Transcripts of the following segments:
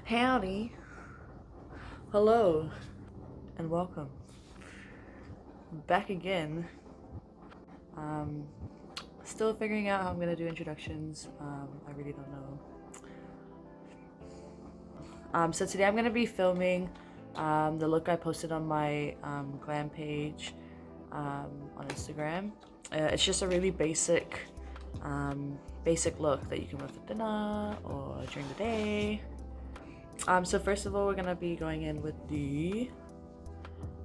Howdy, hello, and welcome back again. Still figuring out how I'm gonna do introductions. I really don't know. So today I'm gonna be filming the look I posted on my glam page on Instagram. It's just a really basic look that you can wear for dinner or during the day. So first of all, we're gonna be going in with the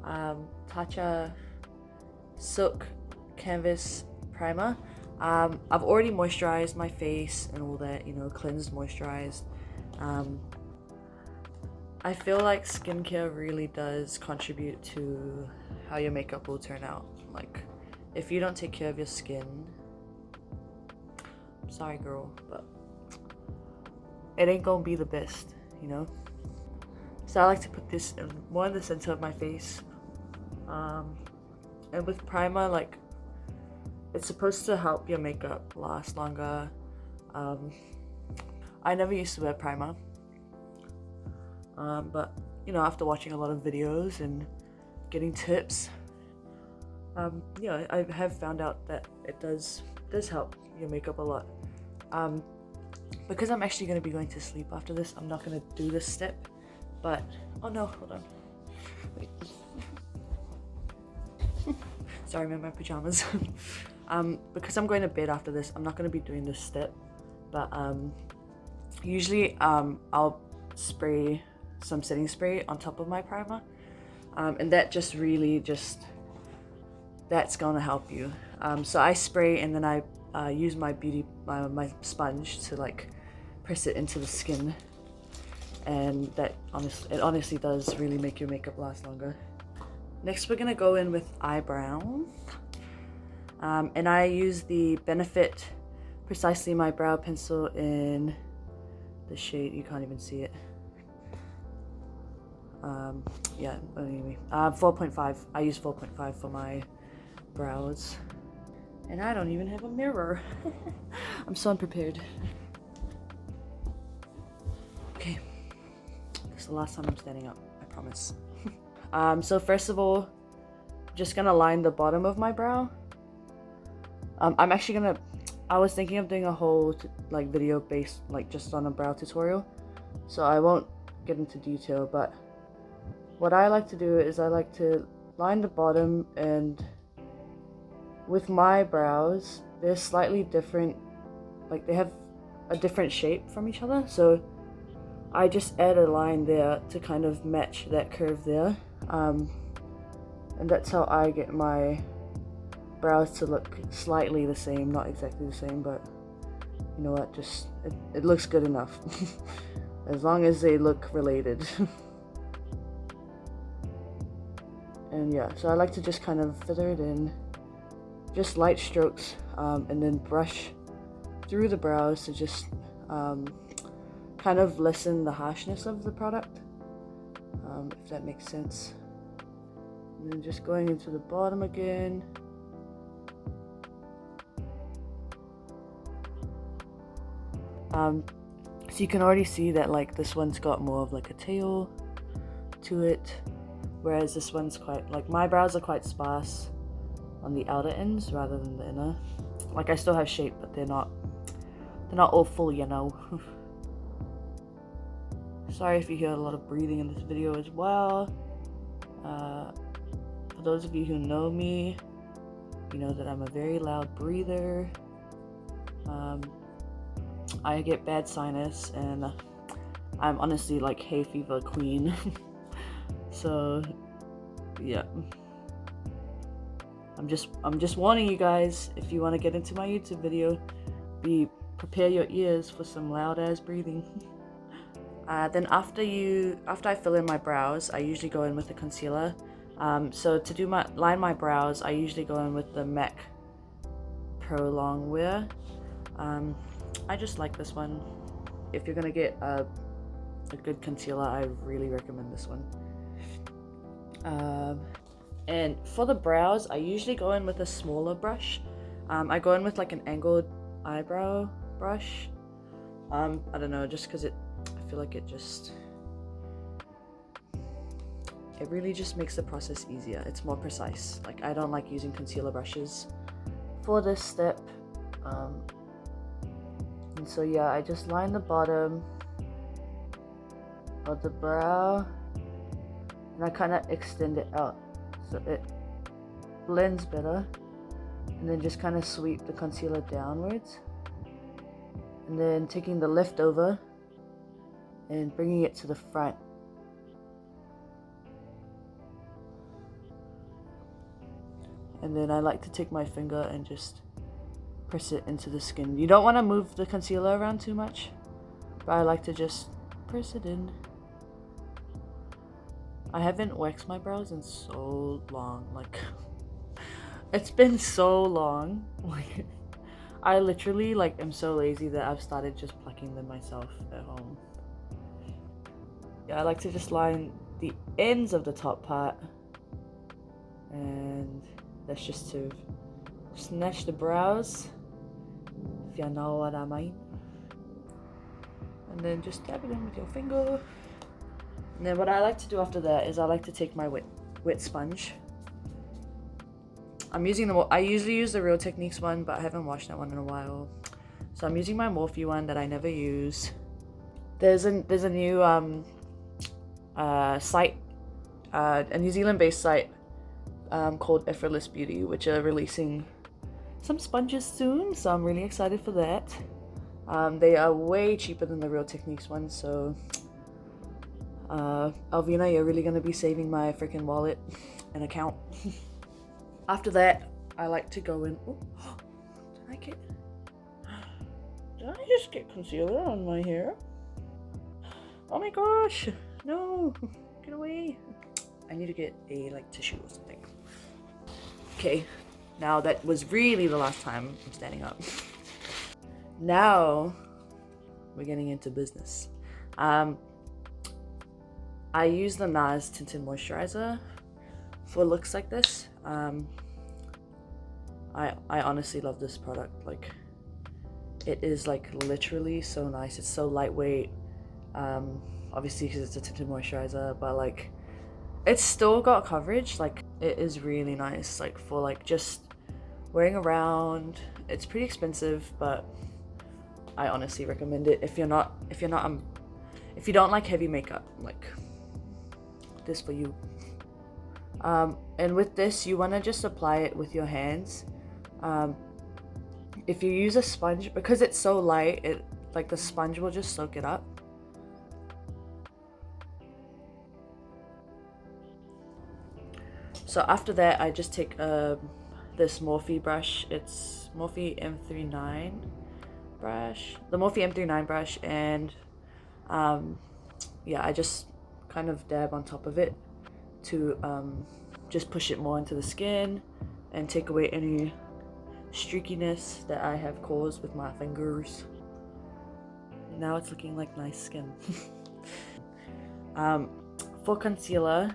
Tatcha Silk Canvas Primer. I've already moisturized my face and all that, you know, cleansed, moisturized. I feel like skincare really does contribute to how your makeup will turn out. Like, if you don't take care of your skin, I'm sorry girl, but it ain't gonna be the best, you know? So I like to put this more in the center of my face. And with primer, like, it's supposed to help your makeup last longer. I never used to wear primer. But, you know, after watching a lot of videos and getting tips, yeah, I have found out that it does help your makeup a lot. Because I'm actually going to be going to sleep after this, I'm not going to do this step, but, oh no, hold on, wait. Sorry, I'm in my pajamas. Because I'm going to bed after this, I'm not going to be doing this step, but usually I'll spray some setting spray on top of my primer, and that just really that's gonna help you. So I spray and then I use my my sponge to like press it into the skin, and that honestly does really make your makeup last longer. Next, we're gonna go in with eyebrow, and I use the Benefit Precisely My Brow Pencil in the shade, you can't even see it. Yeah, anyway, 4.5. I use 4.5 for my brows, and I don't even have a mirror. I'm so unprepared. Okay, this is the last time I'm standing up, I promise. So first of all, just gonna line the bottom of my brow. I'm actually gonna, I was thinking of doing a whole like video based like just on a brow tutorial, so I won't get into detail, but what I like to do is I like to line the bottom, and with my brows, they're slightly different, like they have a different shape from each other, so I just add a line there to kind of match that curve there, and that's how I get my brows to look slightly the same, not exactly the same, but you know what, just it looks good enough. As long as they look related. And yeah, so I like to just kind of feather it in, just light strokes, and then brush through the brows to just kind of lessen the harshness of the product, if that makes sense. And then just going into the bottom again. So you can already see that like this one's got more of like a tail to it, whereas this one's quite, like my brows are quite sparse on the outer ends rather than the inner. Like I still have shape, but they're not all full, you know. Sorry if you hear a lot of breathing in this video as well. For those of you who know me, you know that I'm a very loud breather. I get bad sinus, and I'm honestly like hay fever queen. So yeah, I'm just warning you guys, if you want to get into my YouTube video, prepare your ears for some loud ass breathing. Then after I fill in my brows, I usually go in with a concealer. So to line my brows, I usually go in with the MAC Pro Longwear. I just like this one. If you're gonna get a good concealer, I really recommend this one. And for the brows, I usually go in with a smaller brush. I go in with like an angled eyebrow brush. I don't know, just because I feel like it just it really just makes the process easier. It's more precise. Like, I don't like using concealer brushes for this step. And so yeah, I just line the bottom of the brow and I kind of extend it out so it blends better, and then just kind of sweep the concealer downwards, and then taking the leftover and bringing it to the front. And then I like to take my finger and just press it into the skin. You don't want to move the concealer around too much, but I like to just press it in. I haven't waxed my brows in so long, like it's been so long. Like I literally like am so lazy that I've started just plucking them myself at home. Yeah, I like to just line the ends of the top part, and that's just to snatch the brows, if you know what I mean. And then just dab it in with your finger. And then what I like to do after that is I like to take my wet sponge. I'm using I usually use the Real Techniques one, but I haven't washed that one in a while. So I'm using my Morphe one that I never use. There's a new site, a New Zealand based site called Effortless Beauty, which are releasing some sponges soon, so I'm really excited for that. They are way cheaper than the Real Techniques ones, so Alvina, you're really gonna be saving my freaking wallet and account. After that, I like to go in. Oh, did I just get concealer on my hair? Oh my gosh, no, get away. I need to get a tissue or something. Okay, now that was really the last time I'm standing up. Now we're getting into business. I use the NARS Tinted Moisturizer for looks like this. I honestly love this product. Like, it is like literally so nice. It's so lightweight. Obviously because it's a tinted moisturizer, but like it's still got coverage. Like, it is really nice, like for like just wearing around. It's pretty expensive, but I honestly recommend it if you don't like heavy makeup. Like, this for you. And with this, you want to just apply it with your hands. If you use a sponge, because it's so light, the sponge will just soak it up. So after that, I just take this Morphe brush. It's Morphe M39 brush, the Morphe M39 brush, and yeah, I just kind of dab on top of it to just push it more into the skin and take away any streakiness that I have caused with my fingers. Now it's looking like nice skin. For concealer,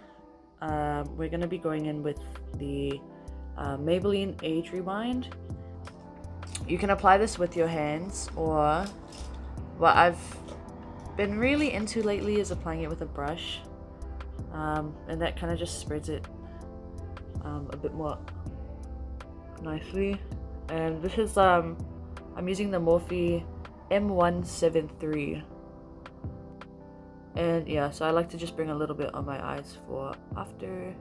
we're going to be going in with the Maybelline Age Rewind. You can apply this with your hands, or what I've been really into lately is applying it with a brush, and that kind of just spreads it a bit more nicely. And this is I'm using the Morphe M173, and yeah, so I like to just bring a little bit on my eyes for after.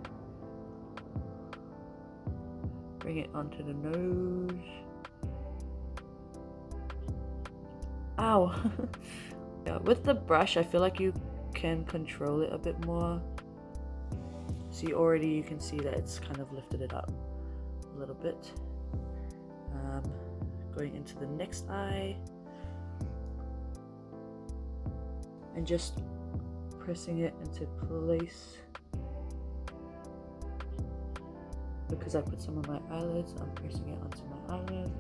Bring it onto the nose. Ow. Yeah, with the brush, I feel like you can control it a bit more. See, already you can see that it's kind of lifted it up a little bit. Going into the next eye. And just pressing it into place. Because I put some on my eyelids, I'm pressing it onto my eyelid.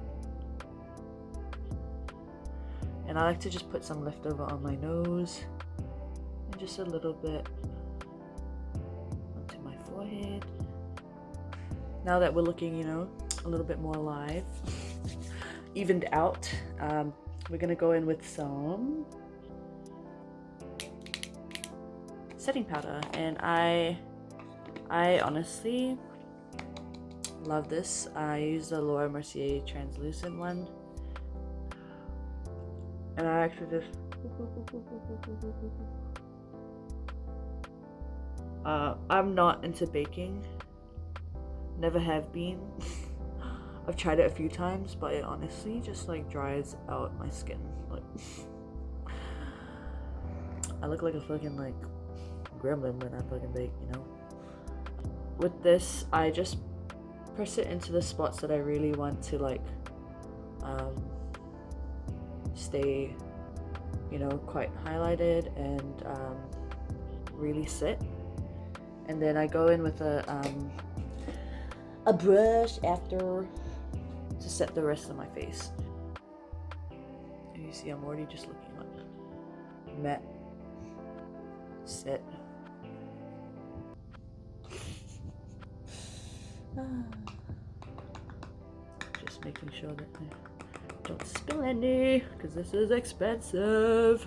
And I like to just put some leftover on my nose, and just a little bit onto my forehead. Now that we're looking, a little bit more alive, evened out, we're gonna go in with some setting powder. And I I honestly love this. I use the Laura Mercier translucent one, and I actually just I'm not into baking, never have been. I've tried it a few times, but it honestly just like dries out my skin. Like I look like a fucking like gremlin when I fucking bake, you know. With this, I just press it into the spots that I really want to like stay, you know, quite highlighted and really sit. And then I go in with a brush after to set the rest of my face. And you see I'm already just looking like matte, set. Just making sure that I don't spill any, because this is expensive.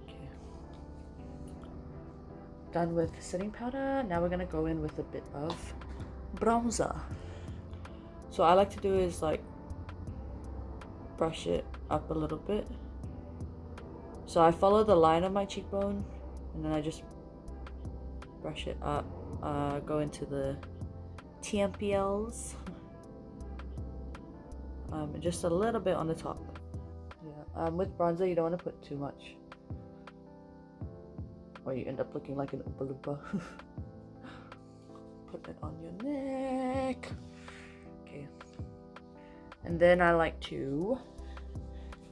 Okay. Done with setting powder. Now we're gonna go in with a bit of bronzer. So I like to do is like brush it up a little bit. So I follow the line of my cheekbone and then I just brush it up, go into the temples, just a little bit on the top. Yeah. With bronzer you don't want to put too much or you end up looking like an Oompa Loompa. Put it on your neck. Okay. And then I like to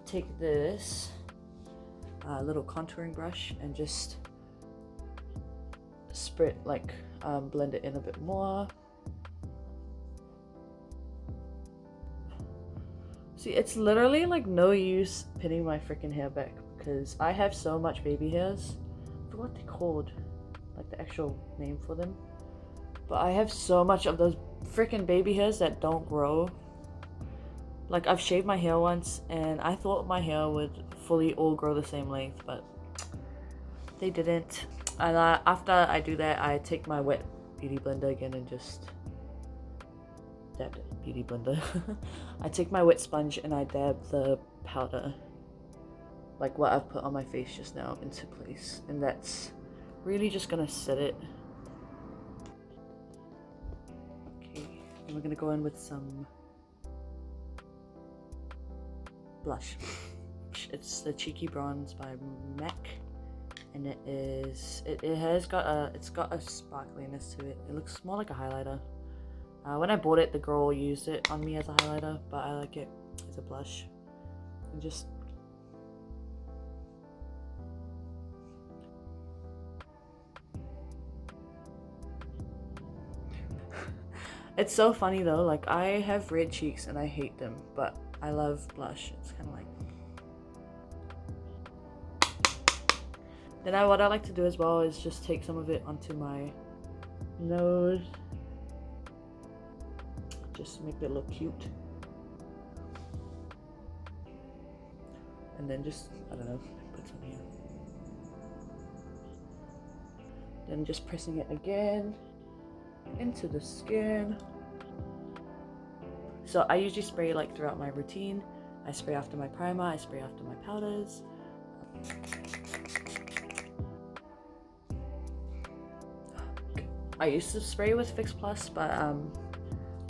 take this little contouring brush and just spread, like blend it in a bit more. See, it's literally like no use pinning my freaking hair back because I have so much baby hairs. I forgot what they're called, like the actual name for them. But I have so much of those freaking baby hairs that don't grow. Like I've shaved my hair once and I thought my hair would fully all grow the same length, but they didn't. And after I do that, I take my wet beauty blender again and just dab it. Beauty blender. I take my wet sponge and I dab the powder, like what I've put on my face just now, into place, and that's really just gonna set it. Okay, and we're gonna go in with some blush. It's the Cheeky Bronze by MAC, and it's got a sparkliness to it. It looks more like a highlighter. When I bought it, the girl used it on me as a highlighter, but I like it as a blush. And just it's so funny though, like I have red cheeks and I hate them, but I love blush. It's kind of like. Then what I like to do as well is just take some of it onto my nose. Just to make it look cute. And then just, I don't know, put some here. Then just pressing it again into the skin. So I usually spray like throughout my routine. I spray after my primer, I spray after my powders. I used to spray with Fix Plus, but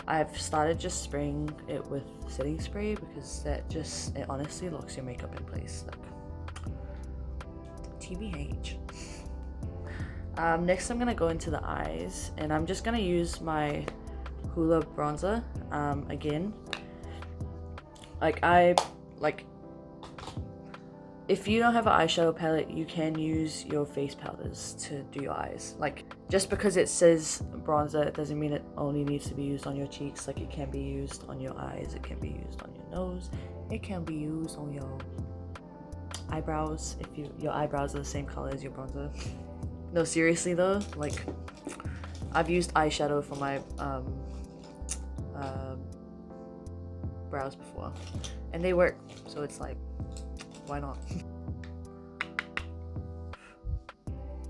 I've started just spraying it with setting spray because it honestly locks your makeup in place. Like, TBH. Next I'm gonna go into the eyes, and I'm just gonna use my Hoola bronzer again. If you don't have an eyeshadow palette, you can use your face powders to do your eyes. Like, just because it says bronzer, it doesn't mean it only needs to be used on your cheeks. Like, it can be used on your eyes, it can be used on your nose, it can be used on your eyebrows if your eyebrows are the same color as your bronzer. No, seriously though, like, I've used eyeshadow for my brows before, and they work, so it's like, why not?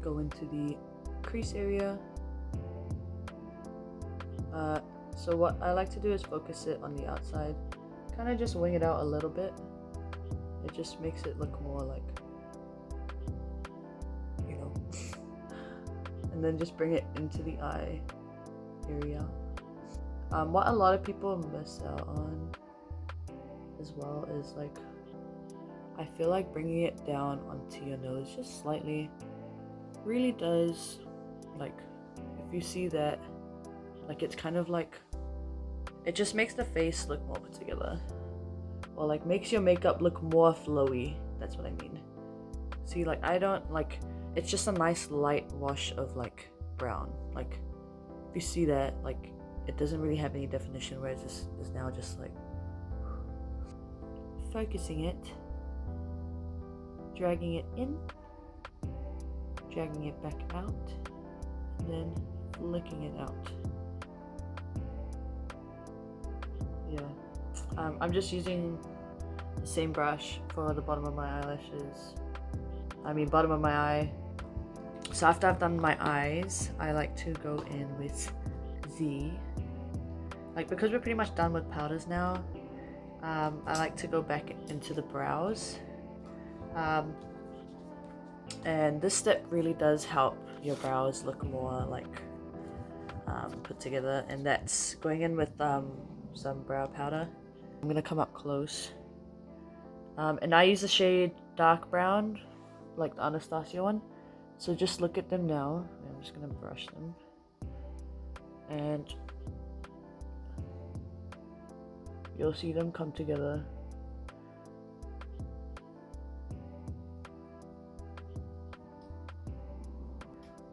Go into the crease area So what I like to do is focus it on the outside, kind of just wing it out a little bit. It just makes it look more like, you know, and then just bring it into the eye area. What a lot of people miss out on as well is like, I feel like bringing it down onto your nose just slightly really does, like, if you see that, like, it's kind of like, it just makes the face look more put together, or like makes your makeup look more flowy. That's what I mean. See, like, I don't like, it's just a nice light wash of like brown. Like, if you see that, like, it doesn't really have any definition, whereas this is now just like focusing it, dragging it in, dragging it back out, and then flicking it out. Yeah, I'm just using the same brush for the bottom of my eyelashes. Bottom of my eye. So after I've done my eyes, I like to go in with Z. Like, because we're pretty much done with powders now, I like to go back into the brows. And this step really does help your brows look more like put together, and that's going in with some brow powder. I'm gonna come up close, and I use the shade dark brown, like the Anastasia one. So just look at them now. I'm just gonna brush them, and you'll see them come together.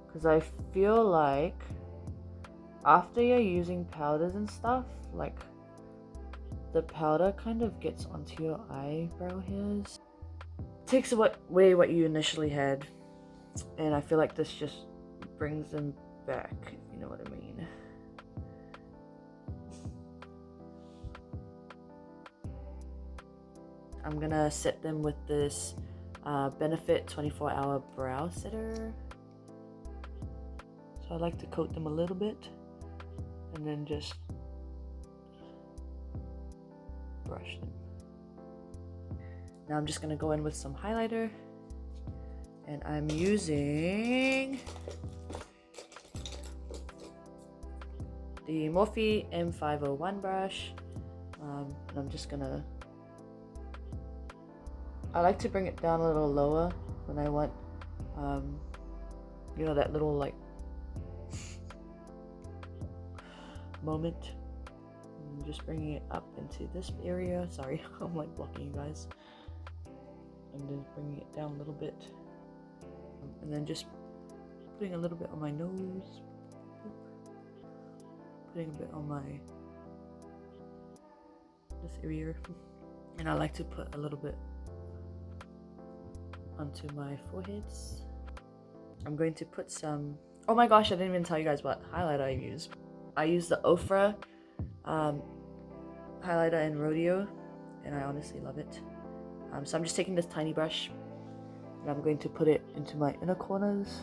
Because I feel like after you're using powders and stuff, like, the powder kind of gets onto your eyebrow hairs. It takes away what you initially had, and I feel like this just brings them back, if you know what I mean. I'm gonna set them with this Benefit 24-hour brow setter. So I like to coat them a little bit and then just brush them. Now I'm just gonna go in with some highlighter, and I'm using the Morphe M501 brush, and I'm just gonna, I like to bring it down a little lower when I want, you know, that little like moment. I'm just bringing it up into this area. Sorry, I'm like blocking you guys. And then bringing it down a little bit, and then just putting a little bit on my nose, putting a bit on my this area, and I like to put a little bit onto my foreheads. I'm going to put some, oh my gosh, I didn't even tell you guys what highlighter I use. I use the Ofra highlighter in Rodeo, and I honestly love it. So I'm just taking this tiny brush, and I'm going to put it into my inner corners.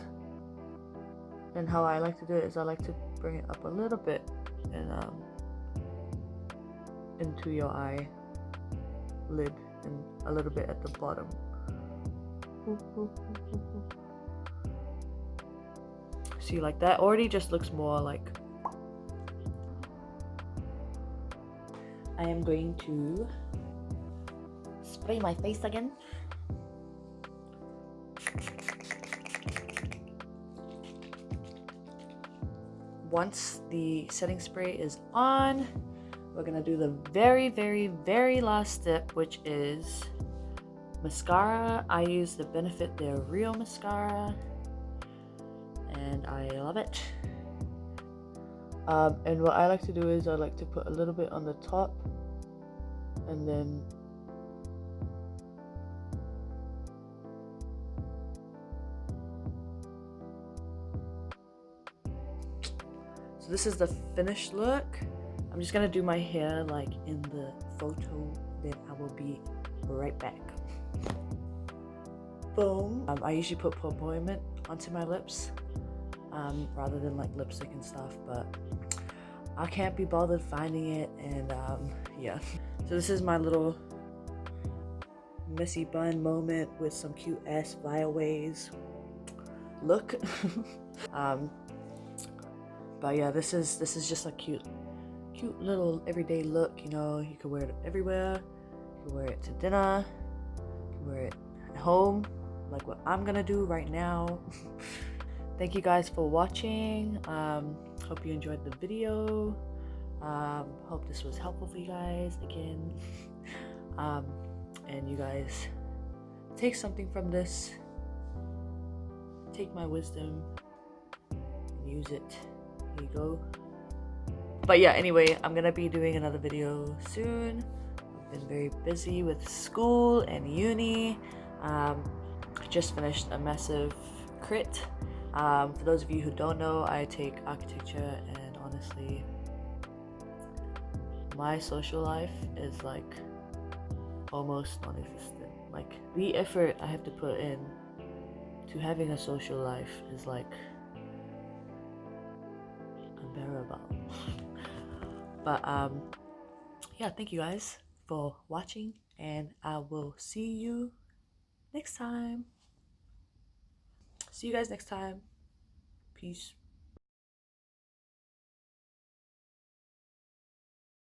And how I like to do it is I like to bring it up a little bit and into your eye lid, and a little bit at the bottom. See, like that already just looks more like. I am going to spray my face again. Once the setting spray is on, we're gonna do the very, very, very last step, which is mascara. I use the Benefit Their Real mascara, and I love it. And what I like to do is I like to put a little bit on the top, and then so this is the finished look. I'm just gonna do my hair like in the photo, then I will be right back. Boom. I usually put purple onto my lips rather than like lipstick and stuff, but I can't be bothered finding it, and yeah. So this is my little messy bun moment with some cute ass flyaways look. um but yeah, this is just a cute little everyday look, you know. You can wear it everywhere. You can wear it to dinner, you can wear it at home, like what I'm gonna do right now. Thank you guys for watching. Hope you enjoyed the video. Hope this was helpful for you guys again. And you guys take something from this, take my wisdom and use it. Here you go. But yeah, anyway, I'm gonna be doing another video soon. I've been very busy with school and uni. I just finished a massive crit. For those of you who don't know, I take architecture, and honestly, my social life is like almost non-existent. Like, the effort I have to put in to having a social life is like unbearable. But yeah, thank you guys for watching, and I will see you next time. See you guys next time. Peace.